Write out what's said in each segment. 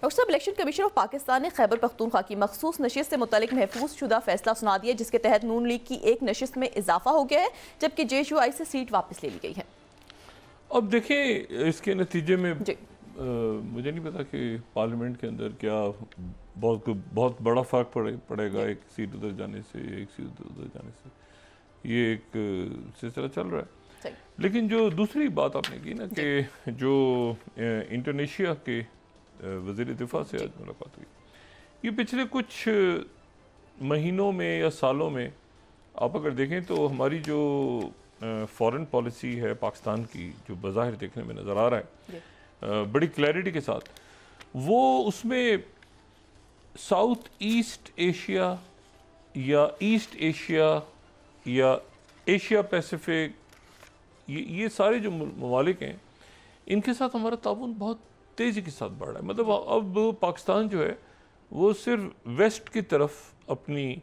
Doctor साहब, election commission of Pakistan ने खैबर पख्तूनख्वा की मखसूस नशिस्त से मुतालिक महफूज शुदा फैसला सुना दिया, जिसके तहत नून लीग की एक नशिस्त में इजाफा हो गया है, जबकि JUI से सीट वापस ले ली गई है। अब देखें इसके नतीजे में जी। मुझे नहीं पता कि पार्लियामेंट के अंदर क्या बहुत बड़ा फ़र्क पड़ेगा एक सीट उधर जाने से, एक सीट उधर जाने से। ये एक सिलसिला चल रहा है। लेकिन जो दूसरी बात आपने की ना कि जो इंडोनेशिया के वज़ीर दिफा से आज मुलाकात हुई, ये पिछले कुछ महीनों में या सालों में आप अगर देखें तो हमारी जो फॉरेन पॉलिसी है पाकिस्तान की, जो बज़ाहिर देखने में नज़र आ रहा है बड़ी क्लैरिटी के साथ, वो उसमें साउथ ईस्ट एशिया या ईस्ट एशिया या एशिया पैसिफिक, ये सारे जो ममालिक हैं, इनके साथ हमारा ताउन बहुत तेज़ी के साथ बढ़ रहा है। मतलब अब पाकिस्तान जो है वो सिर्फ वेस्ट की तरफ अपनी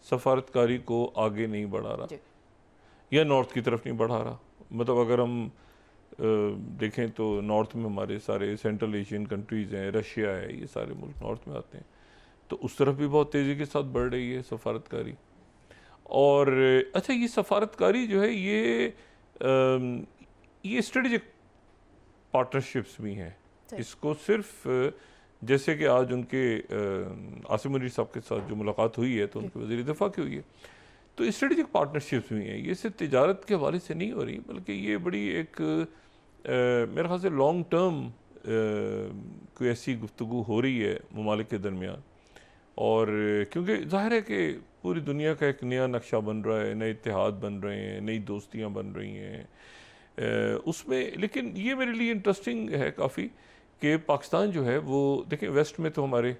सफारतकारी को आगे नहीं बढ़ा रहा या नॉर्थ की तरफ नहीं बढ़ा रहा। मतलब अगर हम देखें तो नॉर्थ में हमारे सारे सेंट्रल एशियन कंट्रीज़ हैं, रशिया है, ये सारे मुल्क नॉर्थ में आते हैं, तो उस तरफ भी बहुत तेज़ी के साथ बढ़ रही है सफारतकारी। और अच्छा, ये सफारतकारी जो है ये स्ट्रेटेजिक पार्टनरशिप्स भी हैं। इसको सिर्फ जैसे कि आज उनके आसिम मुनीर साहब के साथ जो मुलाकात हुई है तो उनके वज़ीर दिफा की हुई है, तो स्ट्रेटेजिक पार्टनरशिप्स भी हैं। ये सिर्फ तिजारत के हवाले से नहीं हो रही, बल्कि ये बड़ी एक मेरे ख्याल से लॉन्ग टर्म कोई ऐसी गुफ्तगू हो रही है ममालिक के दरमियान। और क्योंकि ज़ाहिर है कि पूरी दुनिया का एक नया नक्शा बन रहा है, नए इत्तेहाद बन रहे हैं, नई दोस्तियाँ बन रही हैं उसमें। लेकिन ये मेरे लिए इंटरेस्टिंग है काफ़ी कि पाकिस्तान जो है वो देखें, वेस्ट में तो हमारे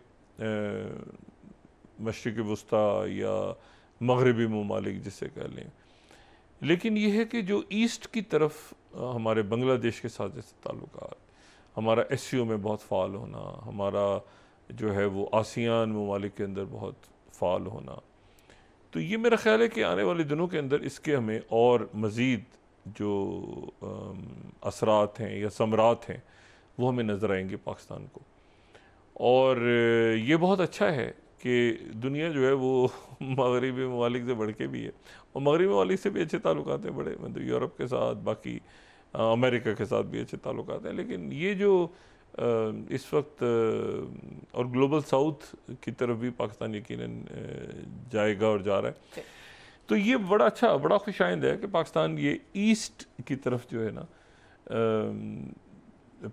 मशरिक़ वस्ता या मगरबी ममालिक जिसे कह लें, लेकिन ये है कि जो ईस्ट की तरफ हमारे बांग्लादेश के साथ जैसे ताल्लुकात, हमारा SCO में बहुत फ़ाल होना, हमारा जो है वो आसियान ममालिक के अंदर बहुत फ़ाल होना, तो ये मेरा ख़्याल है कि आने वाले दिनों के अंदर इसके हमें और मज़ीद जो असरात हैं या समरात हैं वो हमें नज़र आएंगे पाकिस्तान को। और ये बहुत अच्छा है कि दुनिया जो है वो मगरबी ममालिक से बढ़ के भी है, और मगरबी ममालिक से भी अच्छे ताल्लुकात हैं बड़े, मतलब यूरोप के साथ, बाकी अमेरिका के साथ भी अच्छे ताल्लुकात हैं। लेकिन ये जो इस वक्त और ग्लोबल साउथ की तरफ भी पाकिस्तान यकीनन जाएगा और जा रहा है, तो ये बड़ा अच्छा, बड़ा खुशाइंद है कि पाकिस्तान ये ईस्ट की तरफ जो है ना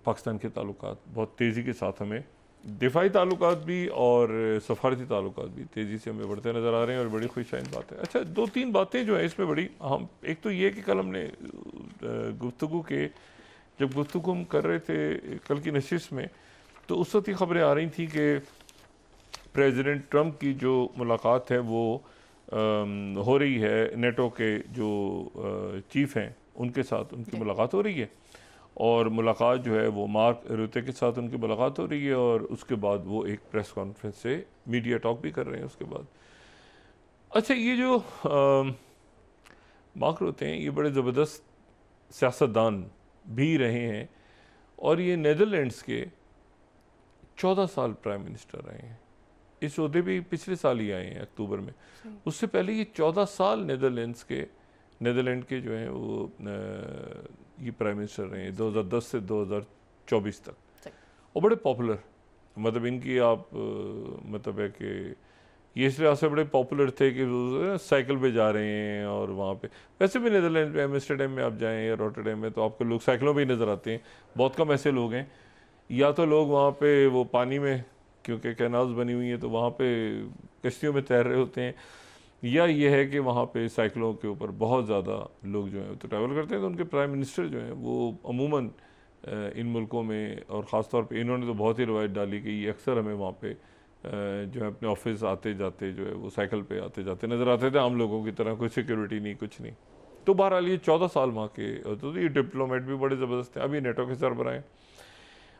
पाकिस्तान के ताल्लुकात बहुत तेज़ी के साथ हमें दिफाई ताल्लुकात भी और सफारती ताल्लुकात भी तेज़ी से हमें बढ़ते नज़र आ रहे हैं, और बड़ी खुशाइंद बात है। अच्छा, 2-3 बातें जो हैं इसमें बड़ी अहम, एक तो ये कि कल हमने जब गुफ्तगू हम कर रहे थे कल की नशिस्त में, तो उस वक्त ही खबरें आ रही थी कि प्रेसिडेंट ट्रंप की जो मुलाकात है वो हो रही है, नेटो के जो चीफ़ हैं उनके साथ उनकी मुलाकात हो रही है, और मुलाकात जो है वो मार्क रुते के साथ उनकी मुलाकात हो रही है, और उसके बाद वो एक प्रेस कॉन्फ्रेंस से मीडिया टॉक भी कर रहे हैं उसके बाद। अच्छा, ये जो मार्क रुते हैं, ये बड़े ज़बरदस्त सियासतदान भी रहे हैं, और ये नीदरलैंड्स के 14 साल प्राइम मिनिस्टर रहे हैं। इस ओहदे भी पिछले साल ही आए हैं अक्टूबर में, उससे पहले ये 14 साल नीदरलैंड के जो हैं वो ये प्राइम मिनिस्टर रहे हैं 2010 से 2024 तक, और बड़े पॉपुलर, मतलब इनकी आप मतलब है कि ये इस लिहाज से बड़े पॉपुलर थे कि साइकिल पे जा रहे हैं, और वहाँ पे वैसे भी नीदरलैंड में एम्स्टर्डम में आप जाएं या रॉटरडैम में तो आपको लोग साइकिलों पे ही नज़र आते हैं। बहुत कम ऐसे लोग हैं, या तो लोग वहाँ पे वो पानी में, क्योंकि कैनाल्स बनी हुई हैं तो वहाँ पे कश्तियों में तैर रहे होते हैं, या ये है कि वहाँ पे साइकिलों के ऊपर बहुत ज़्यादा लोग जो हैं तो ट्रैवल करते हैं। तो उनके प्राइम मिनिस्टर जो हैं वो अमूमन इन मुल्कों में, और ख़ास तौर पे इन्होंने तो बहुत ही रवायत डाली कि ये अक्सर हमें वहाँ पे जो है अपने ऑफिस आते जाते जो है वो साइकिल पे आते जाते नज़र आते थे, आम लोगों की तरह, कोई सिक्योरिटी नहीं, कुछ नहीं। तो बहरहाल ये 14 साल वहाँ के, तो ये डिप्लोमेट भी बड़े ज़बरदस्त हैं। अभी नेटो के सरबराह हैं,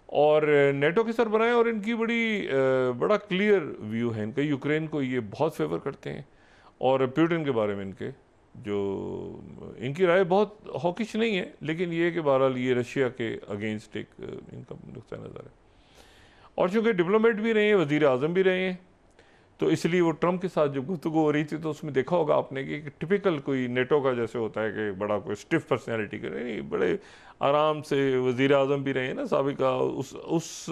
और नेटो के सरबराह हैं, और इनकी बड़ा क्लियर व्यू है इनका। यूक्रेन को ये बहुत फेवर करते हैं, और पुतिन के बारे में इनकी राय बहुत हॉकिश नहीं है, लेकिन ये है कि बहरहाल ये रशिया के अगेंस्ट एक इनका नुक्ता नज़र है। और चूँकि डिप्लोमेट भी रहे हैं, वज़ीर आज़म भी रहे हैं, तो इसलिए वो ट्रम्प के साथ जब गुफ्तगू हो रही थी तो उसमें देखा होगा आपने कि टिपिकल कोई नेटो का जैसे होता है कि बड़ा कोई स्टिफ पर्सनैलिटी का नहीं, बड़े आराम से वज़ीर आज़म भी रहे हैं ना साबिका, उस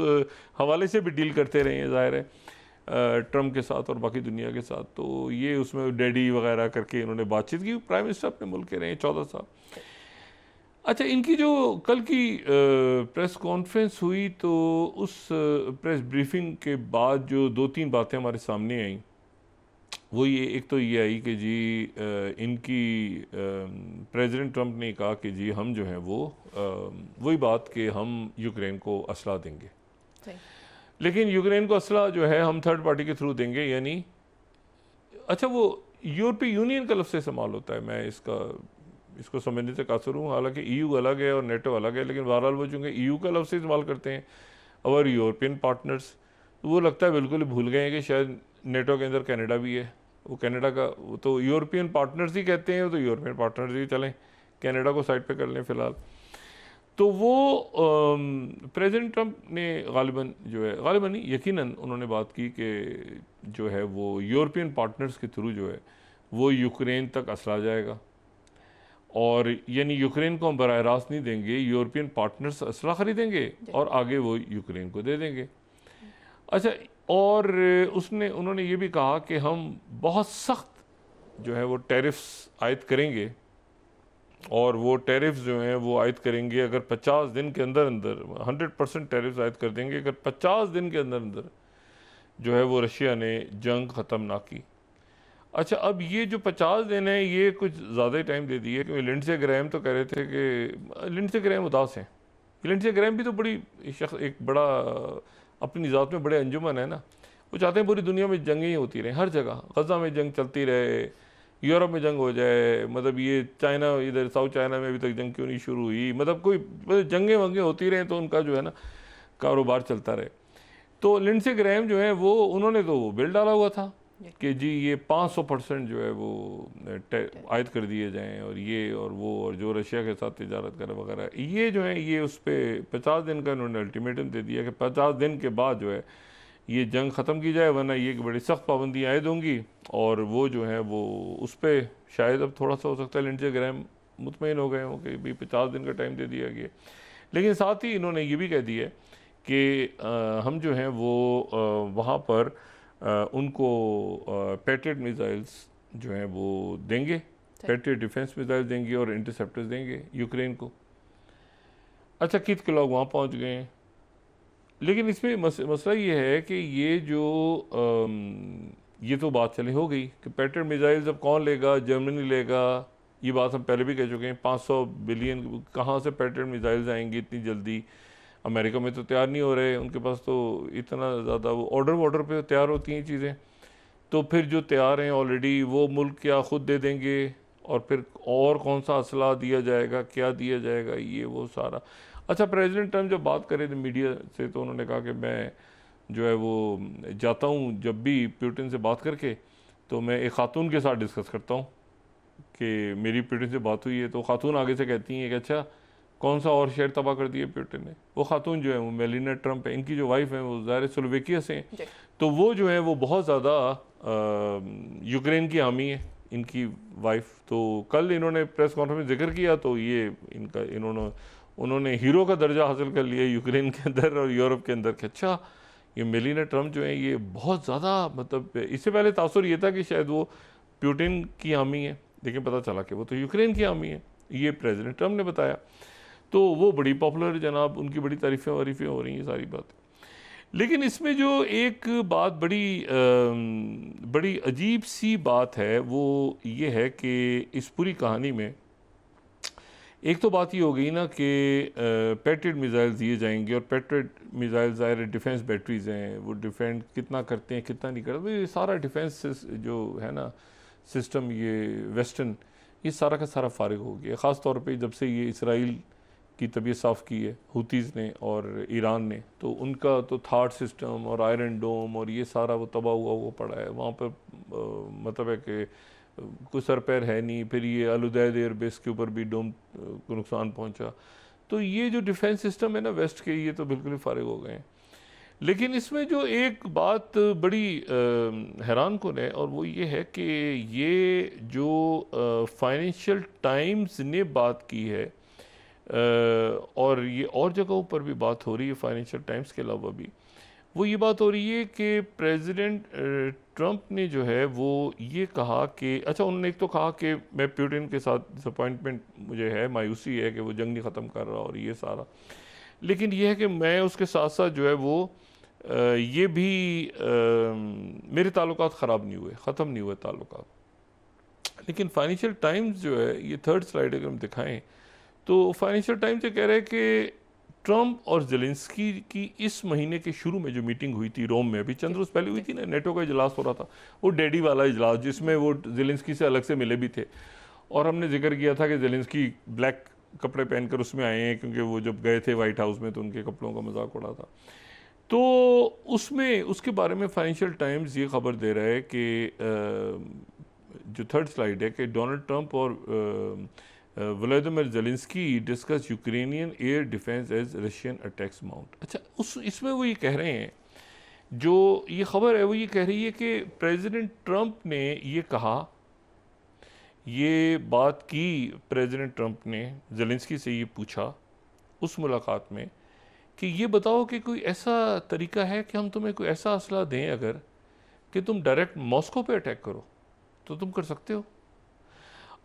हवाले से भी डील करते रहे हैं ज़ाहिर है ट्रम्प के साथ और बाकी दुनिया के साथ। तो ये उसमें डैडी वगैरह करके इन्होंने बातचीत की। प्राइम मिनिस्टर अपने मुल्क के रहे हैं 14 साल। अच्छा, इनकी जो कल की प्रेस कॉन्फ्रेंस हुई तो उस प्रेस ब्रीफिंग के बाद जो 2-3 बातें हमारे सामने आईं वो ये, एक तो ये आई कि जी इनकी प्रेसिडेंट ट्रम्प ने कहा कि जी हम जो हैं वो वही बात कि हम यूक्रेन को असला देंगे, लेकिन यूक्रेन को असला जो है हम थर्ड पार्टी के थ्रू देंगे, यानी अच्छा वो यूरोपीय यूनियन का लफ्ज़ इस्तेमाल होता है, मैं इसको समझने से कासर हूँ, हालांकि EU अलग है और नेटो अलग है, लेकिन बहरहाल वो चूँकि EU का लफ्ज़ इस्तेमाल करते हैं और यूरोपियन पार्टनर्स, तो वो लगता है बिल्कुल भूल गए हैं कि शायद नेटो के अंदर कनाडा भी है। वो कनाडा का वो तो यूरोपियन पार्टनर्स ही कहते हैं, तो यूरोपियन पार्टनर्स ही चलें, कनाडा को साइड पे कर लें फ़िलहाल। तो वो प्रेसिडेंट ट्रम्प ने गालिबन जो है, गालिबन नहीं यकीनन उन्होंने बात की कि जो है वो यूरोपियन पार्टनर्स के थ्रू जो है वो यूक्रेन तक असला जाएगा, और यानी यूक्रेन को हम बराह रास्त नहीं देंगे, यूरोपियन पार्टनर्स असला ख़रीदेंगे और आगे वो यूक्रेन को दे देंगे। अच्छा, और उन्होंने ये भी कहा कि हम बहुत सख्त जो है वो टैरिफ्स आयद करेंगे, और वो टैरिफ्स जो हैं वो आयद करेंगे अगर 50 दिन के अंदर अंदर 100% टैरिफ्स आयद कर देंगे अगर 50 दिन के अंदर अंदर जो है वो रशिया ने जंग ख़त्म ना की। अच्छा, अब ये जो 50 दिन है ये कुछ ज़्यादा ही टाइम दे दिए, क्योंकि लिंडसे ग्रैहम तो कह रहे थे कि लिंडसे ग्रैहम उदास हैं। लिंडसे ग्रैहम भी तो बड़ी शख्स, एक बड़ा अपनी ज़ात में बड़े अंजुमन है ना, वो चाहते हैं पूरी दुनिया में जंगें ही होती रहें, हर जगह गज़ा में जंग चलती रहे, यूरोप में जंग हो जाए, मतलब ये चाइना, इधर साउथ चाइना में अभी तक जंग क्यों नहीं शुरू हुई, मतलब कोई जंगें वंगें होती रहें तो उनका जो है ना कारोबार चलता रहे। तो लिंडसे ग्रैहम जो है वो उन्होंने तो वो बिल डाला हुआ था कि जी ये 500% जो है वो आयद कर दिए जाएं, और ये और वो, और जो रशिया के साथ तिजारत करे वगैरह, ये जो है ये उस पर 50 दिन का उन्होंने अल्टीमेटम दे दिया कि 50 दिन के बाद जो है ये जंग ख़त्म की जाए, वरना ये बड़ी सख्त पाबंदियाँ आयद होंगी। और वो जो है वो उस पर शायद अब थोड़ा सा हो सकता है लिंडसे ग्रैहम मुतमईन हो गए हों कि भाई 50 दिन का टाइम दे दिया गया, लेकिन साथ ही इन्होंने ये भी कह दिया कि हम जो हैं वो वहाँ पर उनको पैट्रियट मिसाइल्स जो हैं वो देंगे, पैट्रियट डिफेंस मिसाइल देंगे और इंटरसेप्टर्स देंगे यूक्रेन को। अच्छा, कित के लोग वहाँ पहुँच गए हैं, लेकिन इसमें मसला ये है कि ये जो ये तो बात चली हो गई कि पैट्रियट मिसाइल्स अब कौन लेगा, जर्मनी लेगा, ये बात हम पहले भी कह चुके हैं। 500 बिलियन कहाँ से पैट्रियट मिसाइल्स आएंगी इतनी जल्दी, अमेरिका में तो तैयार नहीं हो रहे, उनके पास तो इतना ज़्यादा वो ऑर्डर पे तैयार होती हैं चीज़ें, तो फिर जो तैयार हैं ऑलरेडी वो मुल्क क्या ख़ुद दे देंगे, और फिर और कौन सा असला दिया जाएगा, क्या दिया जाएगा, ये वो सारा। अच्छा, प्रेसिडेंट ट्रम्प जब बात करे थे मीडिया से तो उन्होंने कहा कि मैं जो है वो जाता हूँ जब भी पुतिन से बात करके, तो मैं एक ख़ातून के साथ डिस्कस करता हूँ कि मेरी पुतिन से बात हुई है, तो ख़ातून आगे से कहती हैं कि अच्छा कौन सा और शहर तबाह कर दिए पुतिन ने। वो खातून जो है वो मेलिना ट्रम्प है, इनकी जो वाइफ है वो ज़ाहिर स्लोवेकिया से हैं, तो वो जो है वो बहुत ज़्यादा यूक्रेन की हामी है इनकी वाइफ। तो कल इन्होंने प्रेस कॉन्फ्रेंस में जिक्र किया तो ये उन्होंने हीरो का दर्जा हासिल कर लिया यूक्रेन के अंदर और यूरोप के अंदर कि अच्छा ये मेलिना ट्रम्प जो है ये बहुत ज़्यादा, मतलब इससे पहले तासुर ये था कि शायद वो पुतिन की हामी है, लेकिन पता चला कि वो तो यूक्रेन की हामी है, ये प्रेसिडेंट ट्रम्प ने बताया। तो वो बड़ी पॉपुलर जनाब, उनकी बड़ी तारीफ़ें वारीफ़ें हो रही हैं सारी बातें। लेकिन इसमें जो एक बात बड़ी अजीब सी बात है वो ये है कि इस पूरी कहानी में एक तो बात ये हो गई ना कि पैट्रियट मिसाइल दिए जाएंगे, और पैट्रियट मिसाइल ज़ाहिर डिफेंस बैटरीज़ हैं, वो डिफेंड कितना करते हैं कितना नहीं करते, ये सारा डिफेंस जो है ना सिस्टम ये वेस्टर्न, ये सारा का सारा फारिग हो गया। ख़ास तौर पे जब से ये इसराइल की तबीयत साफ़ की है हुतीज़ ने और ईरान ने, तो उनका तो थाट सिस्टम और आयरन डोम और ये सारा वो तबाह हुआ वो पड़ा है वहाँ पर। मतलब है कि कोई सर पैर है नहीं, फिर ये अलुदैद एयरबेस के ऊपर भी डोम को नुकसान पहुँचा। तो ये जो डिफेंस सिस्टम है ना वेस्ट के, ये तो बिल्कुल ही फारिग हो गए हैं। लेकिन इसमें जो एक बात बड़ी हैरान कुन है और वो ये है कि ये जो फाइनेंशियल टाइम्स ने बात की है, और ये और जगहों पर भी बात हो रही है फाइनेंशियल टाइम्स के अलावा भी, वो ये बात हो रही है कि प्रेसिडेंट ट्रंप ने जो है वो ये कहा कि अच्छा, उन्होंने एक तो कहा कि मैं पुतिन के साथ डिसअपॉइंटमेंट मुझे है, मायूसी है कि वो जंग नहीं ख़त्म कर रहा और ये सारा, लेकिन ये है कि मैं उसके साथ साथ जो है वो ये भी मेरे ताल्लुकात ख़राब नहीं हुए, ख़त्म नहीं हुए ताल्लुकात। लेकिन फाइनेंशियल टाइम्स जो है, ये थर्ड स्लाइड अगर हम दिखाएं तो फाइनेंशियल टाइम्स ये कह रहे हैं कि ट्रंप और ज़ेलेंस्की की इस महीने के शुरू में जो मीटिंग हुई थी रोम में, अभी चंद रोज़ पहले हुई थी ना, नेटो का इजलास हो रहा था, वो डैडी वाला इजलास जिसमें वो ज़ेलेंस्की से अलग से मिले भी थे, और हमने जिक्र किया था कि ज़ेलेंस्की ब्लैक कपड़े पहनकर उसमें आए हैं क्योंकि वो जब गए थे वाइट हाउस में तो उनके कपड़ों का मजाक उड़ा था। तो उसमें उसके बारे में फाइनेंशियल टाइम्स ये खबर दे रहा है कि जो थर्ड स्लाइड है कि डोनाल्ड ट्रंप और Vladimir Zelensky discuss Ukrainian air defence as Russian attacks mount. अच्छा, इसमें वो ये कह रहे हैं, जो ये खबर है वो ये कह रही है कि प्रेसिडेंट ट्रंप ने ये कहा, ये बात की प्रेसिडेंट ट्रंप ने ज़ेलेंस्की से ये पूछा उस मुलाकात में कि ये बताओ कि कोई ऐसा तरीका है कि हम तुम्हें कोई ऐसा असला दें अगर कि तुम डायरेक्ट मॉस्को पे अटैक करो, तो तुम कर सकते हो।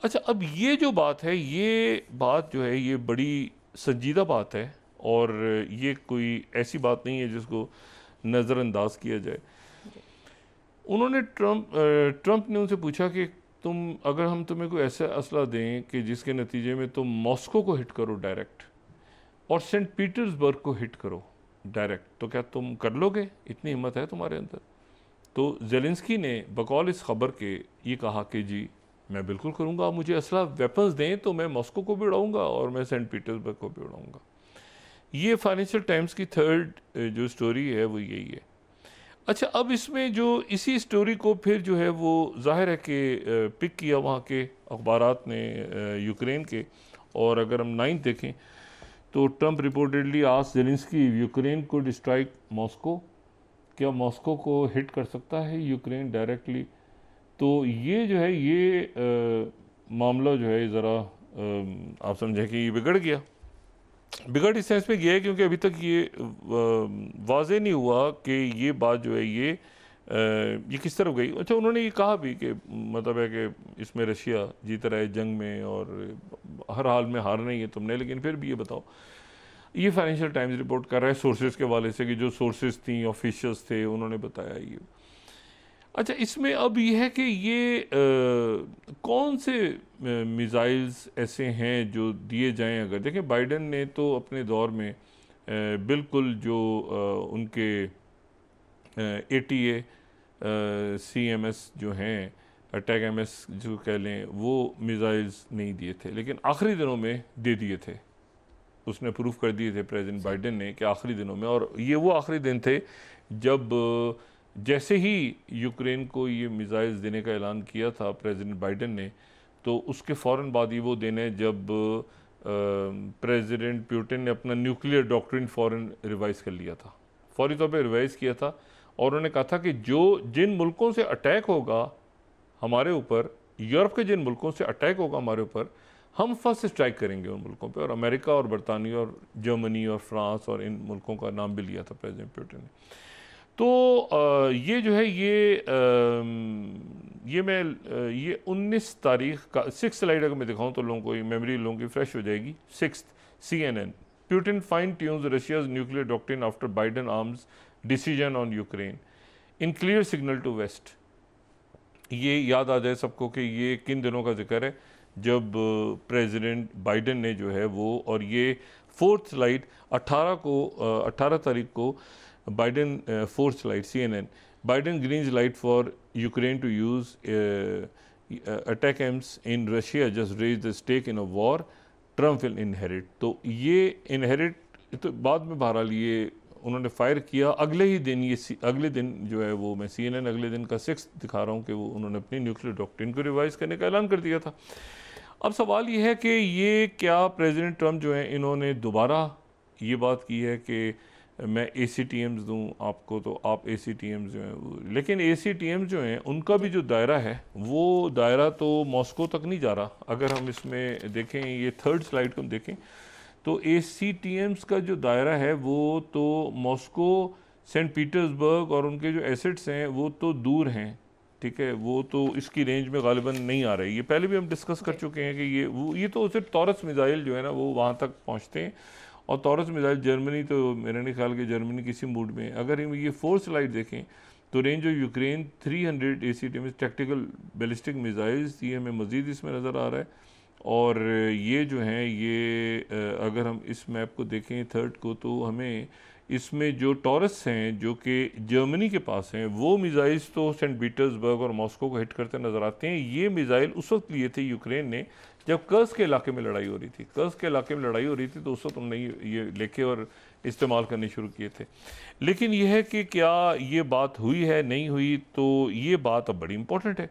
अच्छा, अब ये जो बात है, ये बात जो है ये बड़ी संजीदा बात है और ये कोई ऐसी बात नहीं है जिसको नज़रअंदाज किया जाए। उन्होंने ट्रंप ने उनसे पूछा कि अगर हम तुम्हें कोई ऐसा असला दें कि जिसके नतीजे में तुम मॉस्को को हिट करो डायरेक्ट और सेंट पीटर्सबर्ग को हिट करो डायरेक्ट, तो क्या तुम कर लोगे? इतनी हिम्मत है तुम्हारे अंदर? तो ज़ेलेंस्की ने बकौल इस खबर के ये कहा कि जी मैं बिल्कुल करूँगा, आप मुझे असला वेपन्स दें तो मैं मॉस्को को भी उड़ाऊँगा और मैं सेंट पीटर्सबर्ग को भी उड़ाऊँगा। ये फाइनेंशियल टाइम्स की थर्ड जो स्टोरी है वो यही है। अच्छा, अब इसमें जो इसी स्टोरी को फिर जो है वो जाहिर है कि पिक किया वहाँ के अखबारात ने यूक्रेन के, और अगर हम 9 देखें तो Trump reportedly asked Zelensky Ukraine could strike Moscow, क्या मॉस्को को हिट कर सकता है यूक्रेन डायरेक्टली? तो ये जो है ये मामला जो है ज़रा आप समझें कि ये बिगड़ गया। बिगड़ इस सेंस में गया है क्योंकि अभी तक ये वाज़े नहीं हुआ कि ये बात जो है ये किस तरफ गई। अच्छा, उन्होंने ये कहा भी कि मतलब है कि इसमें रशिया जीत रहा है जंग में और हर हाल में हारना ही है तुमने, लेकिन फिर भी ये बताओ, ये फाइनेंशियल टाइम्स रिपोर्ट कर रहा है सोर्सेज के हवाले से कि जो सोर्सेज थी, ऑफिशियल्स थे, उन्होंने बताया ये। अच्छा, इसमें अब ये है कि ये कौन से मिसाइल्स ऐसे हैं जो दिए जाएं? अगर देखें, बाइडन ने तो अपने दौर में बिल्कुल जो उनके ATA CMS जो हैं, अटैक MS जो कह लें, वो मिसाइल्स नहीं दिए थे, लेकिन आखिरी दिनों में दे दिए थे। उसने प्रूफ कर दिए थे प्रेसिडेंट बाइडन ने कि आखिरी दिनों में, और ये वो आखिरी दिन थे जब जैसे ही यूक्रेन को ये मिसाइल्स देने का ऐलान किया था प्रेसिडेंट बाइडन ने, तो उसके फ़ौरन बाद ये वो दिन है जब प्रेसिडेंट पुतिन ने अपना न्यूक्लियर डॉक्ट्रिन फ़ौरन रिवाइज़ कर लिया था, फौरी तौर पे रिवाइज़ किया था, और उन्होंने कहा था कि जिन मुल्कों से अटैक होगा हमारे ऊपर, यूरोप के जिन मुल्कों से अटैक होगा हमारे ऊपर, हम फर्स्ट स्ट्राइक करेंगे उन मुल्कों पे। और अमेरिका और बरतानिया और जर्मनी और फ्रांस और इन मुल्कों का नाम भी लिया था प्रेसिडेंट पुतिन ने। तो ये जो है ये 19 तारीख का 6 स्लाइड अगर मैं दिखाऊं तो लोगों को मेमोरी लोगों की फ्रेश हो जाएगी। 6 CNN, Putin fine tunes Russia's nuclear doctrine after Biden arms decision on Ukraine in clear signal to West. ये याद आ जाए सबको कि ये किन दिनों का जिक्र है, जब प्रेसिडेंट बाइडन ने जो है वो, और ये 4th स्लाइड 18 तारीख को Biden 4th slide CNN, Biden greens light for Ukraine to use ATACMS in Russia just raise the stake in a war Trump will inherit. तो ये इनहेरिट तो बाद में बहरहाल ये उन्होंने फायर किया अगले ही दिन, अगले दिन जो है वो मैं CNN अगले दिन का 6 दिखा रहा हूँ कि वो उन्होंने अपनी न्यूक्लियर डॉक्ट्रिन को रिवाइज करने का ऐलान कर दिया था। अब सवाल ये है कि ये क्या प्रेसिडेंट ट्रंप जो है इन्होंने दोबारा ये बात की है कि मैं ACTMs दूं आपको तो आप ACTMs जो हैं, लेकिन ACTMs जो हैं उनका भी जो दायरा है वो दायरा तो मॉस्को तक नहीं जा रहा। अगर हम इसमें देखें, ये थर्ड स्लाइड को हम देखें तो ACTMs का जो दायरा है वो तो मॉस्को, सेंट पीटर्सबर्ग और उनके जो एसेट्स हैं वो तो दूर हैं, ठीक है, वो तो इसकी रेंज में गालिबन नहीं आ रही। ये पहले भी हम डिस्कस कर चुके हैं कि ये तो सिर्फ तौरस मिसाइल जो है ना वो वहाँ तक पहुँचते हैं, और तौरस मिसाइल जर्मनी तो मेरे नहीं ख्याल कि जर्मनी किसी मूड में है। अगर हम ये फोर्थ स्लाइड देखें तो range of Ukraine 300 ACTMs tactical ballistic missiles, ये हमें मज़ीद इसमें नज़र आ रहा है। और ये जो हैं ये अगर हम इस मैप को देखें थर्ड को, तो हमें इसमें जो टॉरस हैं जो कि जर्मनी के पास हैं वो मिसाइल्स तो सेंट पीटर्सबर्ग और मॉस्को को हिट करते नज़र आते हैं। ये मिसाइल उस वक्त लिए थे यूक्रेन ने जब कर्स के इलाके में लड़ाई हो रही थी। कर्स के इलाके में लड़ाई हो रही थी तो उस वक्त हमने ये लेके और इस्तेमाल करने शुरू किए थे। लेकिन यह है कि क्या ये बात हुई है, नहीं हुई, तो ये बात अब बड़ी इंपॉर्टेंट है।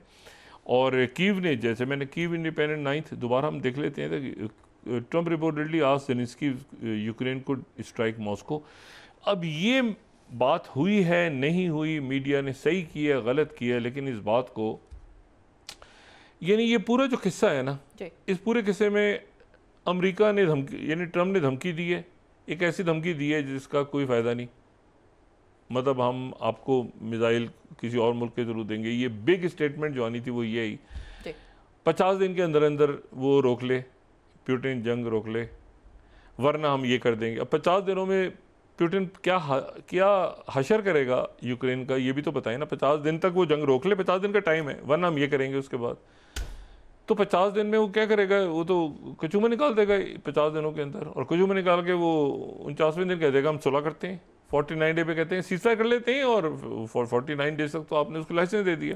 और कीव ने, जैसे मैंने कीव इंडिपेंडेंट 9th दोबारा हम देख लेते हैं, Trump reportedly asked Zelensky Ukraine को स्ट्राइक मॉस्को। अब ये बात हुई है, नहीं हुई, मीडिया ने सही किया गलत किया, लेकिन इस बात को, यानी ये पूरा जो किस्सा है ना, इस पूरे किस्से में अमेरिका ने धमकी, यानी ट्रम्प ने धमकी दी है, एक ऐसी धमकी दी है जिसका कोई फ़ायदा नहीं। मतलब हम आपको मिसाइल किसी और मुल्क के जरूर देंगे, ये बिग स्टेटमेंट जो आनी थी वो ये ही 50 दिन के अंदर अंदर वो रोक ले, पुतिन जंग रोक ले, वरना हम ये कर देंगे। अब 50 दिनों में पुतिन क्या हशर करेगा यूक्रेन का, ये भी तो बताए ना। 50 दिन तक वो जंग रोक ले, 50 दिन का टाइम है, वरना हम ये करेंगे। उसके बाद तो 50 दिन में वो क्या करेगा, वो तो कचूमा निकाल देगा 50 दिनों के अंदर, और कचूमा निकाल के वो 49वें दिन कह देगा हम सुलह करते हैं, 49 डे पे कहते हैं सीजफायर कर लेते हैं, और 49 डेज तक तो आपने उसको लाइसेंस दे दिया।